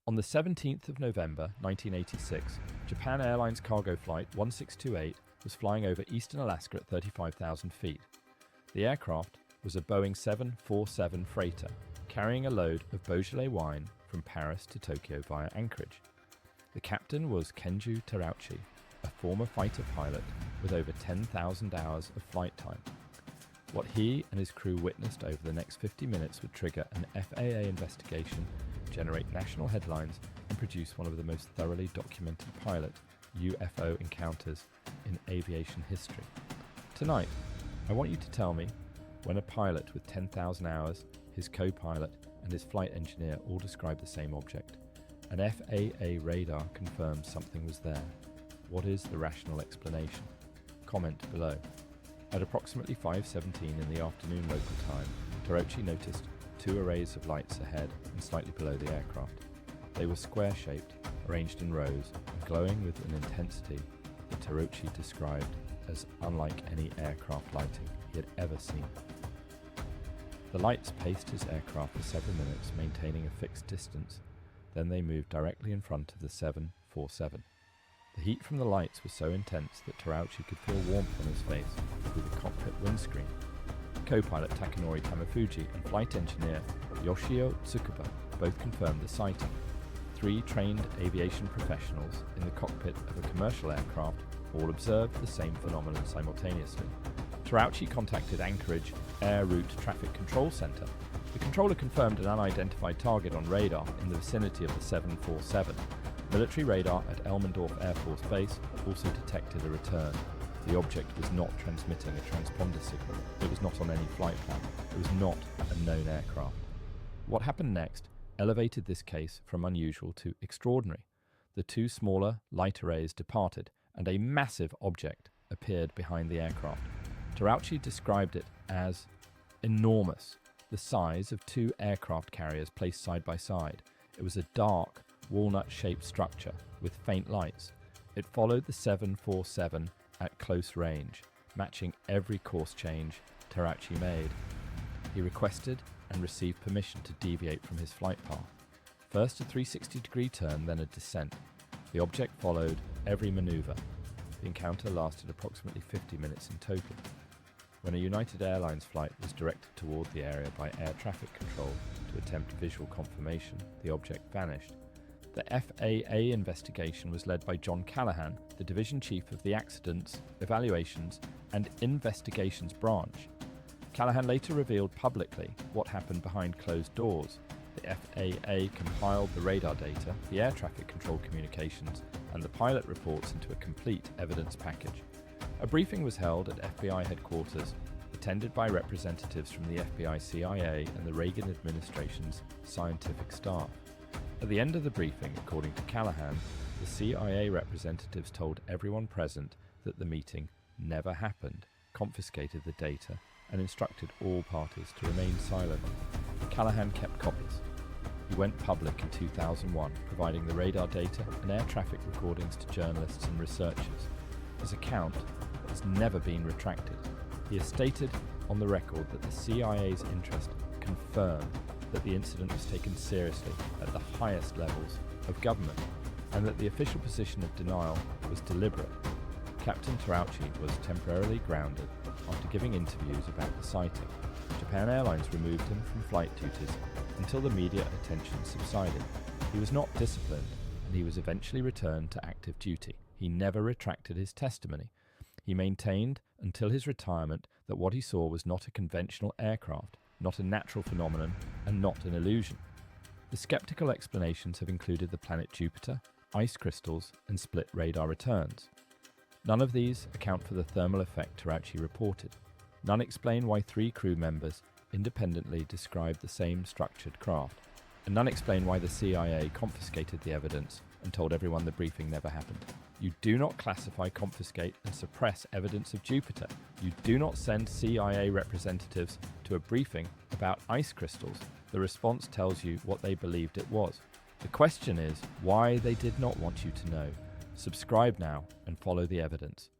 On the 17th of November 1986, Japan Airlines cargo flight 1628 was flying over eastern Alaska at 35,000 feet. The aircraft was a Boeing 747 freighter carrying a load of Beaujolais wine from Paris to Tokyo via Anchorage. The captain was Kenju Terauchi, a former fighter pilot with over 10,000 hours of flight time. What he and his crew witnessed over the next 50 minutes would trigger an FAA investigation, generate national headlines, and produce one of the most thoroughly documented pilot UFO encounters in aviation history. Tonight, I want you to tell me when a pilot with 10,000 hours, his co-pilot, and his flight engineer all described the same object. An FAA radar confirms something was there. What is the rational explanation? Comment below. At approximately 5:17 in the afternoon local time, Terauchi noticed two arrays of lights ahead and slightly below the aircraft. They were square-shaped, arranged in rows, and glowing with an intensity that Terauchi described as unlike any aircraft lighting he had ever seen. The lights paced his aircraft for several minutes, maintaining a fixed distance. Then they moved directly in front of the 747. The heat from the lights was so intense that Terauchi could feel warmth on his face through the cockpit windscreen. Co-pilot Takanori Tamafuji and flight engineer Yoshio Tsukuba both confirmed the sighting. Three trained aviation professionals in the cockpit of a commercial aircraft all observed the same phenomenon simultaneously. Terauchi contacted Anchorage Air Route Traffic Control Center. The controller confirmed an unidentified target on radar in the vicinity of the 747. Military radar at Elmendorf Air Force Base also detected a return. The object was not transmitting a transponder signal. It was not on any flight plan. It was not a known aircraft. What happened next elevated this case from unusual to extraordinary. The two smaller light arrays departed, and a massive object appeared behind the aircraft. Terauchi described it as enormous, the size of two aircraft carriers placed side by side. It was a dark, walnut-shaped structure with faint lights. It followed the 747 at close range, matching every course change Terauchi made. He requested and received permission to deviate from his flight path. First a 360-degree turn, then a descent. The object followed every maneuver. The encounter lasted approximately 50 minutes in total. When a United Airlines flight was directed toward the area by air traffic control to attempt visual confirmation, the object vanished. The FAA investigation was led by John Callahan, the division chief of the Accidents, Evaluations and Investigations branch. Callahan later revealed publicly what happened behind closed doors. The FAA compiled the radar data, the air traffic control communications, and the pilot reports into a complete evidence package. A briefing was held at FBI headquarters, attended by representatives from the FBI CIA and the Reagan administration's scientific staff. At the end of the briefing, according to Callahan, the CIA representatives told everyone present that the meeting never happened, confiscated the data, and instructed all parties to remain silent. Callahan kept copies. He went public in 2001, providing the radar data and air traffic recordings to journalists and researchers. His account has never been retracted. He has stated on the record that the CIA's interest confirmed that the incident was taken seriously at the highest levels of government, and that the official position of denial was deliberate. Captain Terauchi was temporarily grounded after giving interviews about the sighting. Japan Airlines removed him from flight duties until the media attention subsided. He was not disciplined, and he was eventually returned to active duty. He never retracted his testimony. He maintained until his retirement that what he saw was not a conventional aircraft, not a natural phenomenon, and not an illusion. The skeptical explanations have included the planet Jupiter, ice crystals, and split radar returns. None of these account for the thermal effect Terauchi reported. None explain why three crew members independently described the same structured craft. And none explain why the CIA confiscated the evidence and told everyone the briefing never happened. You do not classify, confiscate, and suppress evidence of Jupiter. You do not send CIA representatives to a briefing about ice crystals. The response tells you what they believed it was. The question is why they did not want you to know. Subscribe now and follow the evidence.